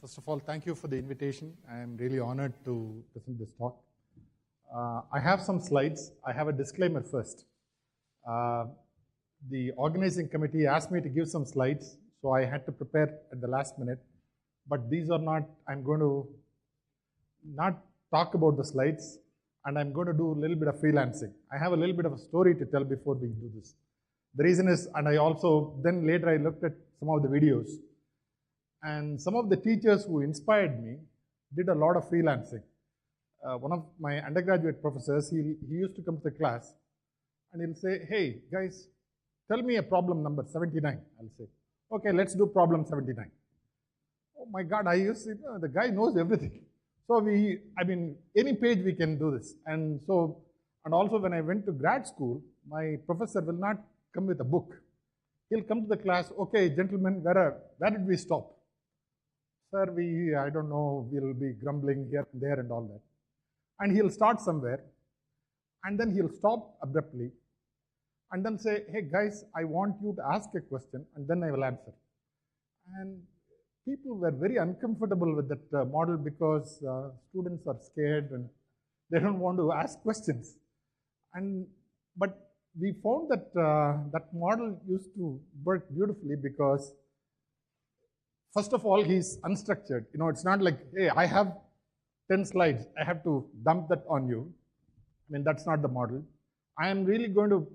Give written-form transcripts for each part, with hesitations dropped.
First of all, thank you for the invitation. I am really honored to present this talk. I have some slides. I have a disclaimer first. The organizing committee asked me to give some slides, so I had to prepare at the last minute. But these are not, I'm going to not talk about the slides, and I'm going to do a little bit of freelancing. I have a little bit of a story to tell before we do this. The reason is, and I also, then later I looked at some of the videos, and some of the teachers who inspired me did a lot of freelancing. One of my undergraduate professors, he used to come to the class and he'll say, hey guys, tell me a problem number 79. I'll say, okay, let's do problem 79. Oh my God, I used to, the guy knows everything. So any page we can do this. And also when I went to grad school, my professor will not come with a book. He'll come to the class, okay, gentlemen, where did we stop? Sir, I don't know, we'll be grumbling here and there and all that. And he'll start somewhere, and then he'll stop abruptly, and then say, hey guys, I want you to ask a question, and then I will answer. And people were very uncomfortable with that model because students are scared and they don't want to ask questions. But we found that that model used to work beautifully because, first of all, he's unstructured. You know, it's not like, hey, I have 10 slides, I have to dump that on you. I mean, that's not the model. I am really going to,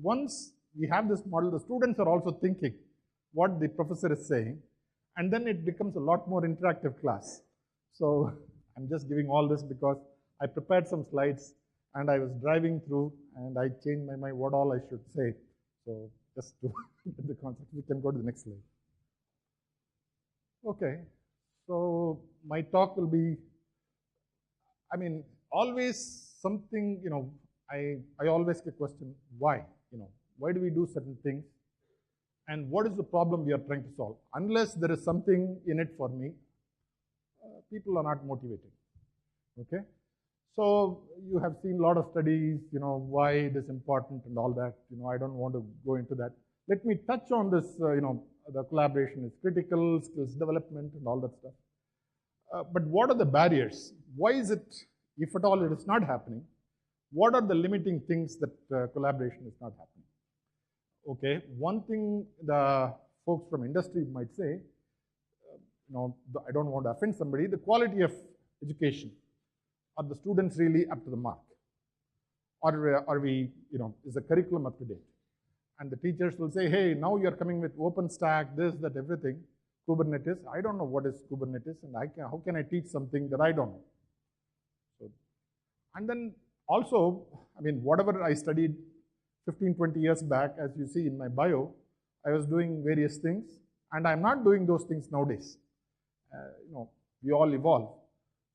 once we have this model, the students are also thinking what the professor is saying, and then it becomes a lot more interactive class. So I'm just giving all this because I prepared some slides and I was driving through and I changed my mind what all I should say. So just to get the concept, we can go to the next slide. Okay, so my talk will be, always something, I always get question, why? Why do we do certain things? And what is the problem we are trying to solve? Unless there is something in it for me, people are not motivated, okay? So you have seen a lot of studies, why it is important and all that. I don't want to go into that. Let me touch on this, the collaboration is critical, skills development and all that stuff. But what are the barriers? Why is it, if at all it is not happening, what are the limiting things that collaboration is not happening? Okay, one thing the folks from industry might say, I don't want to offend somebody, the quality of education. Are the students really up to the mark? Are we, is the curriculum up to date? And the teachers will say, hey, now you're coming with OpenStack, this, that, everything, Kubernetes. I don't know what is Kubernetes, and how can I teach something that I don't know? So, and then also, whatever I studied 15, 20 years back, as you see in my bio, I was doing various things, and I'm not doing those things nowadays. We all evolve.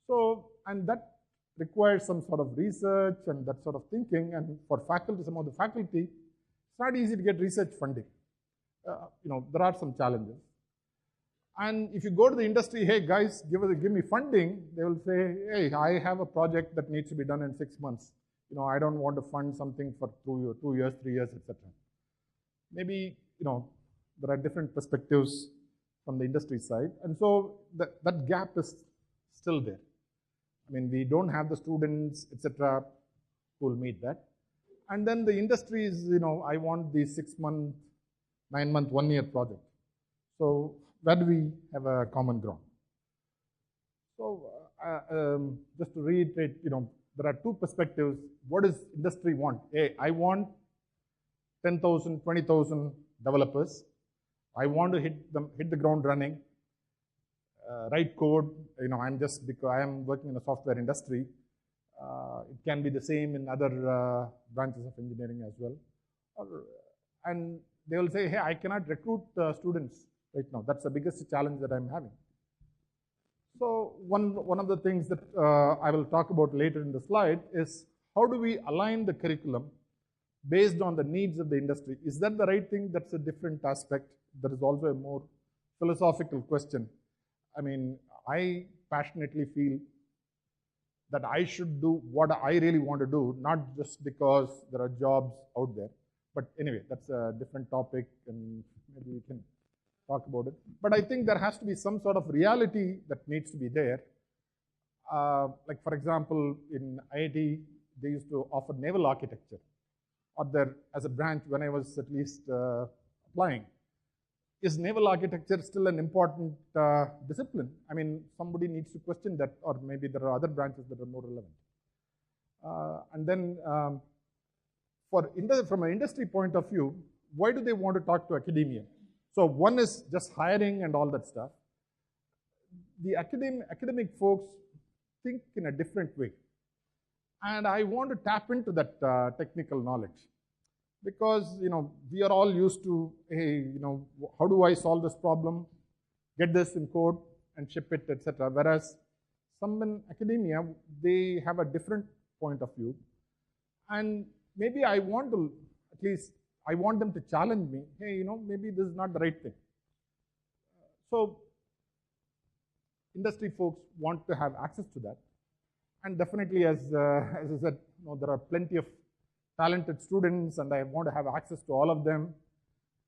So, and that requires some sort of research and that sort of thinking, and for faculty, some of the faculty, it's not easy to get research funding. There are some challenges. And if you go to the industry, hey guys, give me funding, they will say, hey, I have a project that needs to be done in 6 months. I don't want to fund something for 2 years, 3 years, etc. Maybe, there are different perspectives from the industry side. And so that gap is still there. We don't have the students, etc., who will meet that. And then the industry is, I want the 6 month, 9 month, 1 year project. So where do we have a common ground? So just to reiterate, there are two perspectives. What does industry want? Hey, I want 10,000, 20,000 developers. I want to hit the ground running, write code. Because I am working in the software industry. It can be the same in other branches of engineering as well. And they will say, hey, I cannot recruit students right now. That's the biggest challenge that I'm having. So one of the things that I will talk about later in the slide is how do we align the curriculum based on the needs of the industry? Is that the right thing? That's a different aspect. There is also a more philosophical question. I passionately feel that I should do what I really want to do, not just because there are jobs out there. But anyway, that's a different topic, and maybe we can talk about it. But I think there has to be some sort of reality that needs to be there. Like for example, in IIT, they used to offer naval architecture, or there as a branch when I was at least applying. Is naval architecture still an important discipline? I mean, somebody needs to question that, or maybe there are other branches that are more relevant. And then from an industry point of view, why do they want to talk to academia? So one is just hiring and all that stuff. The academic folks think in a different way. And I want to tap into that technical knowledge. Because, we are all used to, hey, how do I solve this problem, get this in code and ship it, etc. Whereas some in academia, they have a different point of view. And maybe I want to, at least, I want them to challenge me, hey, maybe this is not the right thing. So industry folks want to have access to that. And definitely, as I said, there are plenty of talented students, and I want to have access to all of them,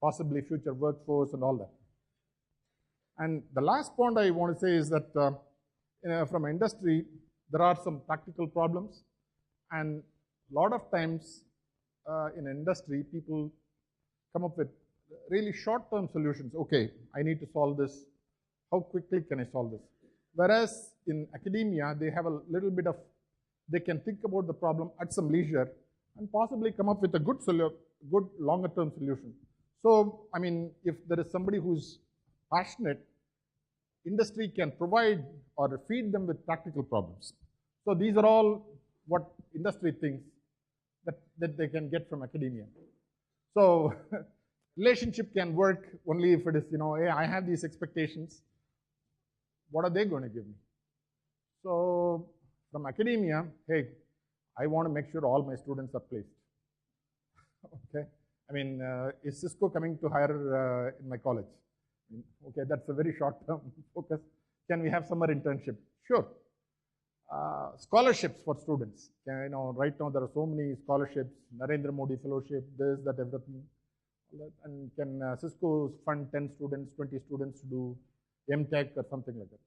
possibly future workforce and all that. And the last point I want to say is that from industry, there are some practical problems, and a lot of times in industry, people come up with really short-term solutions. Okay, I need to solve this. How quickly can I solve this? Whereas in academia, they have a little bit of, they can think about the problem at some leisure and possibly come up with a good longer-term solution. So, I mean, if there is somebody who's passionate, industry can provide or feed them with practical problems. So these are all what industry thinks that they can get from academia. So relationship can work only if it is, hey, I have these expectations. What are they going to give me? So from academia, hey, I want to make sure all my students are placed. Okay, I mean, is Cisco coming to hire in my college? Okay, that's a very short-term focus. Can we have summer internship? Sure. Scholarships for students. Right now there are so many scholarships, Narendra Modi Fellowship, this, that, everything. And can Cisco fund 10 students, 20 students to do MTech or something like that?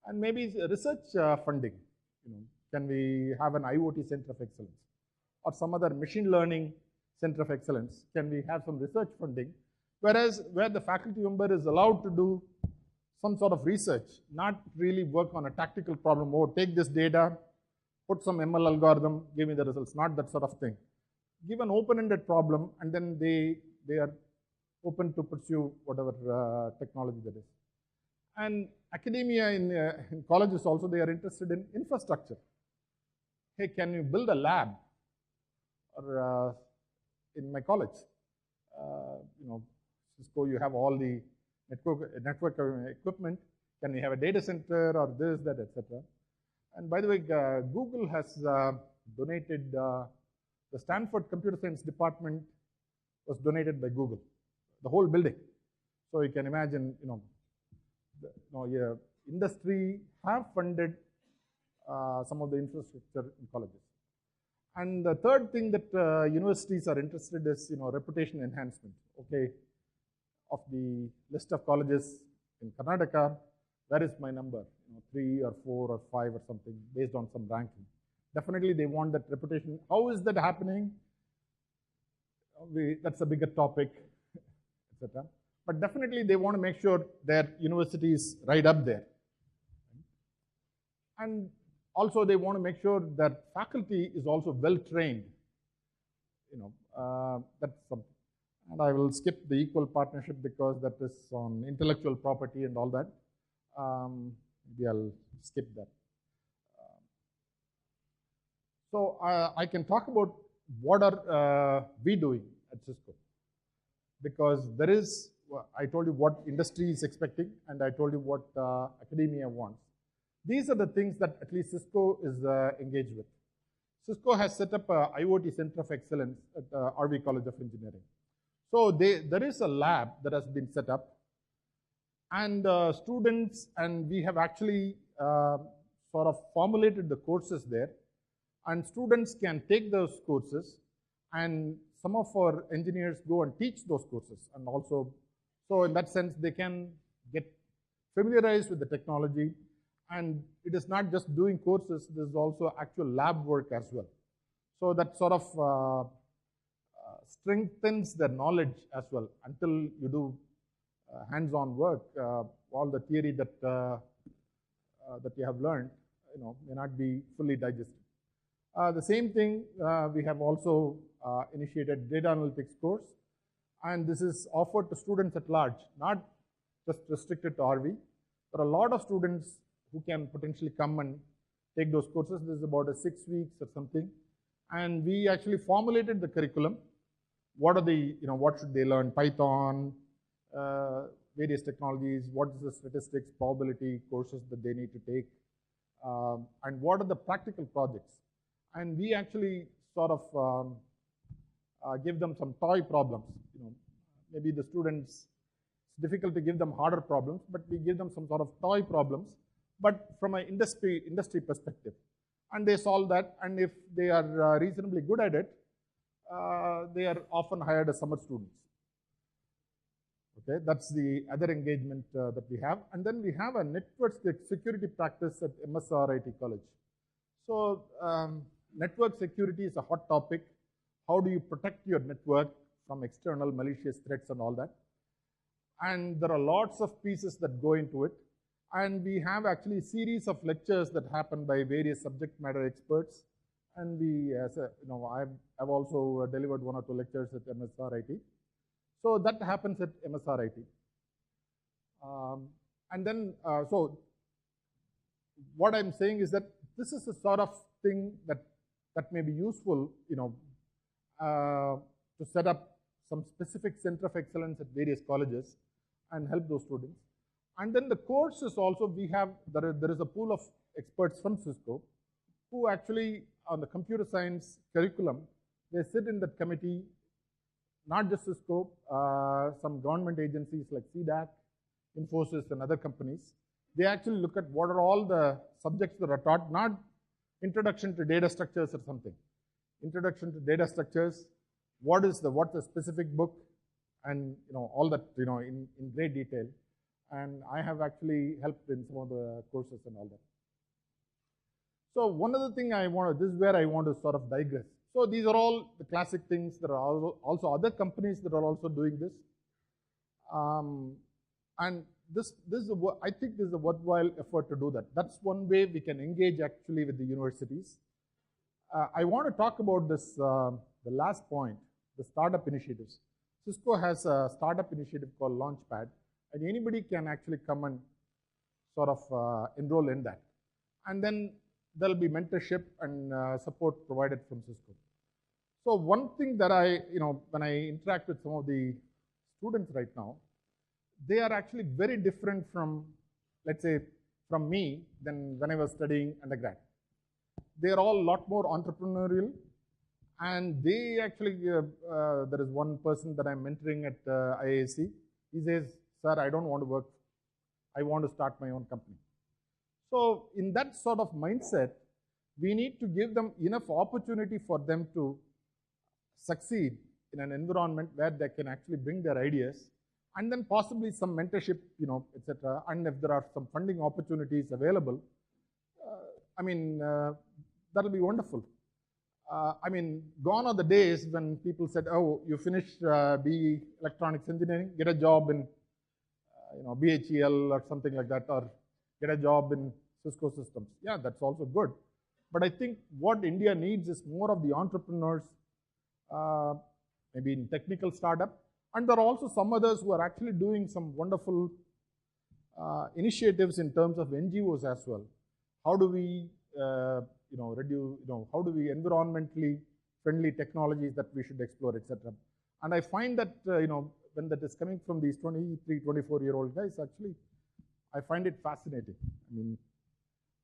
And maybe research funding. Can we have an IoT center of excellence or some other machine learning center of excellence? Can we have some research funding? Whereas where the faculty member is allowed to do some sort of research, not really work on a tactical problem, or take this data, put some ML algorithm, give me the results, not that sort of thing. Give an open-ended problem, and then they are open to pursue whatever technology that is. And academia in colleges also, they are interested in infrastructure. Hey, can you build a lab? Or in my college, Cisco, you have all the network equipment. Can we have a data center or this, that, etc.? And by the way, Google has donated, the Stanford Computer Science Department was donated by Google, the whole building. So you can imagine, industry have funded some of the infrastructure in colleges. And the third thing that universities are interested is, reputation enhancement. Okay, of the list of colleges in Karnataka, where is my number? 3 or 4 or 5 or something, based on some ranking. Definitely they want that reputation. How is that happening? That's a bigger topic, etc. But definitely they want to make sure their university is right up there. And also they want to make sure that faculty is also well trained. That's something. And I will skip the equal partnership because that is on intellectual property and all that. Maybe I'll skip that. So I can talk about what are we doing at Cisco. Because there is, I told you what industry is expecting, and I told you what academia wants. These are the things that at least Cisco is engaged with. Cisco has set up a IoT Center of Excellence at RV College of Engineering. So there is a lab that has been set up, and students, and we have actually sort of formulated the courses there, and students can take those courses, and some of our engineers go and teach those courses and also So in that sense, they can get familiarized with the technology, and it is not just doing courses, there is also actual lab work as well. So that sort of strengthens their knowledge as well until you do hands-on work. All the theory that that you have learned, may not be fully digested. The same thing, we have also initiated data analytics course, and this is offered to students at large, not just restricted to RV. There are a lot of students who can potentially come and take those courses. This is about 6 weeks or something, and we actually formulated the curriculum. What are the, what should they learn? Python, various technologies, what is the statistics, probability courses that they need to take, and what are the practical projects. And we actually sort of give them some toy problems. Maybe the students, it's difficult to give them harder problems, but we give them some sort of toy problems, but from an industry perspective. And they solve that, and if they are reasonably good at it, they are often hired as summer students. Okay, that's the other engagement that we have. And then we have a network security practice at MSRIT College. So network security is a hot topic. How do you protect your network from external malicious threats and all that? And there are lots of pieces that go into it. And we have actually a series of lectures that happen by various subject matter experts. And we, I've also delivered 1 or 2 lectures at MSRIT. So that happens at MSRIT. And then, so what I'm saying is that this is a sort of thing that may be useful, to set up some specific center of excellence at various colleges and help those students. And then the courses also, there is a pool of experts from Cisco who actually, on the computer science curriculum, they sit in that committee, not just Cisco, some government agencies like CDAC, Infosys, and other companies. They actually look at what are all the subjects that are taught, not introduction to data structures or something. Introduction to data structures, what's the specific book, and all that, in great detail. And I have actually helped in some of the courses and all that. So one other thing this is where I want to sort of digress. So these are all the classic things. There are also other companies that are also doing this. And I think this is a worthwhile effort to do that. That's one way we can engage actually with the universities. I want to talk about this, the last point, the startup initiatives. Cisco has a startup initiative called Launch Pad, and anybody can actually come and sort of enroll in that. And then there'll be mentorship and support provided from Cisco. So one thing that when I interact with some of the students right now, they are actually very different from, let's say, from me than when I was studying undergrad. They are all a lot more entrepreneurial, and they actually, there is one person that I'm mentoring at IAC. He says, "Sir, I don't want to work. I want to start my own company." So in that sort of mindset, we need to give them enough opportunity for them to succeed in an environment where they can actually bring their ideas, and then possibly some mentorship, etc. And if there are some funding opportunities available, that'll be wonderful. Gone are the days when people said, "Oh, you finished BE electronics engineering, get a job in, BHEL or something like that, or get a job in Cisco Systems." Yeah, that's also good. But I think what India needs is more of the entrepreneurs, maybe in technical startup. And there are also some others who are actually doing some wonderful initiatives in terms of NGOs as well. How do we, how do we environmentally friendly technologies that we should explore, etc. And I find that, when that is coming from these 23, 24-year-old guys, actually, I find it fascinating.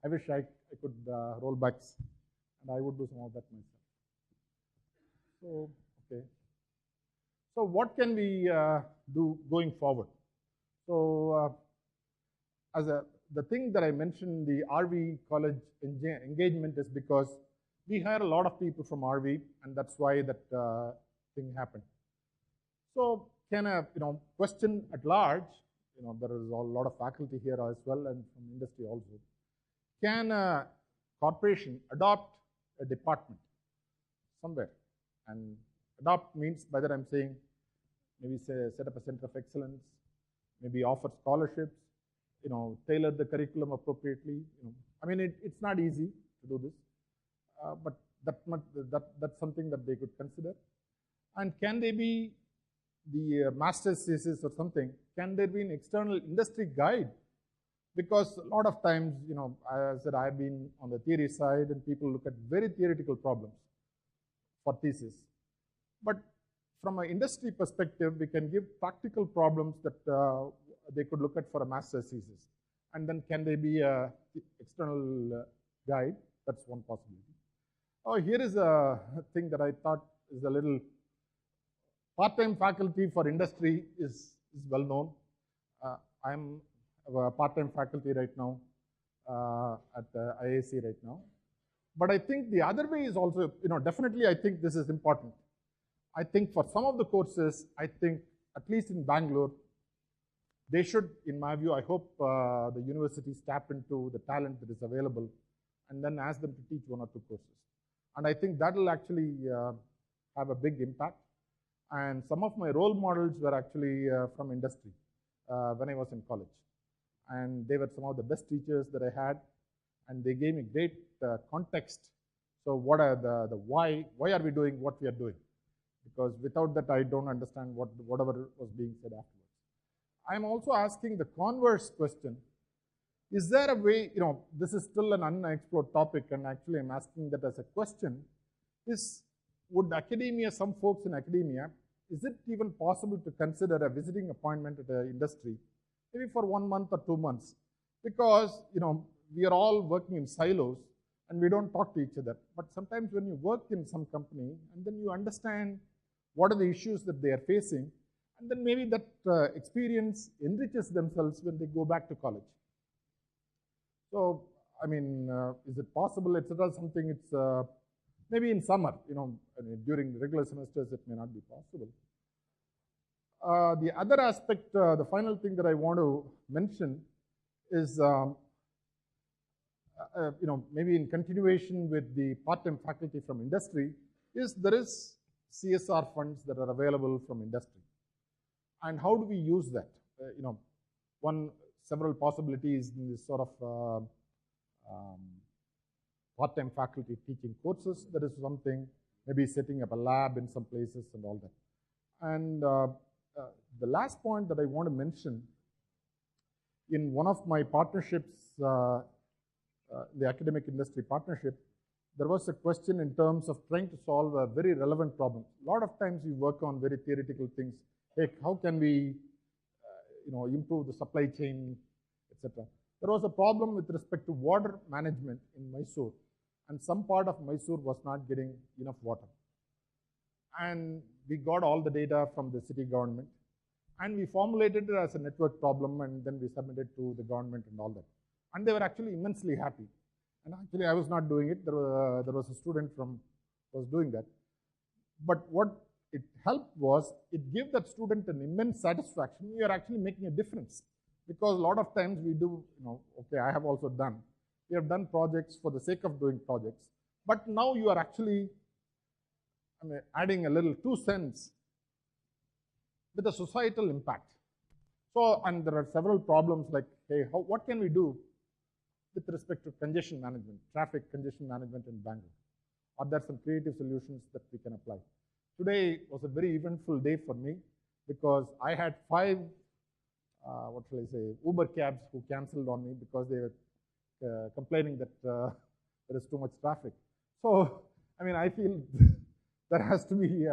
I wish I could roll backs, and I would do some of that myself. So, okay. So what can we do going forward? So the thing that I mentioned, the RV college engagement, is because we hire a lot of people from RV, and that's why that thing happened. So can a question at large, there is a lot of faculty here as well and from industry also, can a corporation adopt a department somewhere? And adopt means, by that I'm saying, maybe set up a center of excellence, maybe offer scholarships, tailor the curriculum appropriately. I mean, it's not easy to do this, but that's something that they could consider. And can they be the master's thesis or something? Can there be an external industry guide? Because a lot of times, as I said, I've been on the theory side and people look at very theoretical problems for thesis. But from an industry perspective, we can give practical problems that they could look at for a master's thesis. And then can they be an external guide? That's one possibility. Oh, here is a thing that I thought is a little part-time faculty for industry is well known. I'm a part-time faculty right now at IAC right now. But I think the other way is also, definitely I think this is important. I think for some of the courses, I think at least in Bangalore, they should, in my view, I hope the universities tap into the talent that is available and then ask them to teach one or two courses. And I think that will actually have a big impact. And some of my role models were actually from industry when I was in college. And they were some of the best teachers that I had. And they gave me great context. So what are the why are we doing what we are doing? Because without that, I don't understand whatever was being said afterwards. I'm also asking the converse question. Is there a way, this is still an unexplored topic, and actually I'm asking that as a question, would academia, some folks in academia, is it even possible to consider a visiting appointment at an industry, maybe for 1 month or 2 months? Because, we are all working in silos and we don't talk to each other. But sometimes when you work in some company and then you understand what are the issues that they are facing, and then maybe that experience enriches themselves when they go back to college. So, I mean, is it possible, etc.? Something it's maybe in summer, during the regular semesters, it may not be possible. The other aspect, the final thing that I want to mention is, maybe in continuation with the part-time faculty from industry, there is CSR funds that are available from industry. And how do we use that? Several possibilities in this sort of part-time faculty teaching courses. That is something, maybe setting up a lab in some places and all that. And the last point that I want to mention, in one of my partnerships, the academic industry partnership, there was a question in terms of trying to solve a very relevant problem. A lot of times we work on very theoretical things. Hey, how can we improve the supply chain, etc. There was a problem with respect to water management in Mysore, and some part of Mysore was not getting enough water. And we got all the data from the city government, and we formulated it as a network problem, and then we submitted to the government and all that. And they were actually immensely happy. And actually, I was not doing it. There was a student was doing that. But what it helped was, it gave that student an immense satisfaction. We are actually making a difference. Because a lot of times we do, okay, I have also done. We have done projects for the sake of doing projects. But now you are actually adding a little 2 cents with a societal impact. So, and there are several problems like, hey, what can we do with respect to congestion management, traffic congestion management in Bangalore? Are there some creative solutions that we can apply? Today was a very eventful day for me because I had 5, what shall I say, Uber cabs who cancelled on me because they were complaining that there is too much traffic. So, I feel there has to be,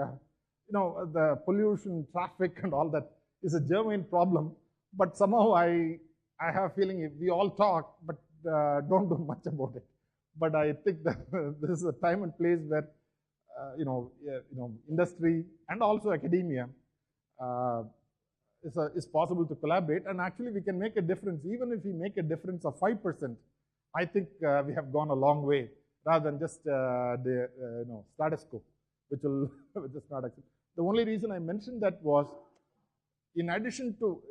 the pollution, traffic and all that is a germane problem, but somehow I have a feeling if we all talk, but don't do much about it. But I think that this is a time and place where, industry and also academia is possible to collaborate, and actually we can make a difference. Even if we make a difference of 5%, I think we have gone a long way, rather than just the status quo, which is not acceptable. The only reason I mentioned that was in addition to,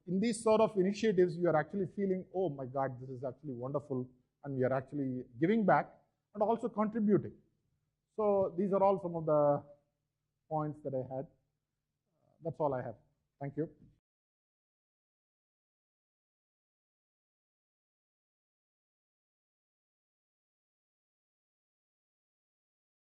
in these sort of initiatives, you are actually feeling, oh my God, this is actually wonderful, and we are actually giving back and also contributing. So these are all some of the points that I had. That's all I have. Thank you.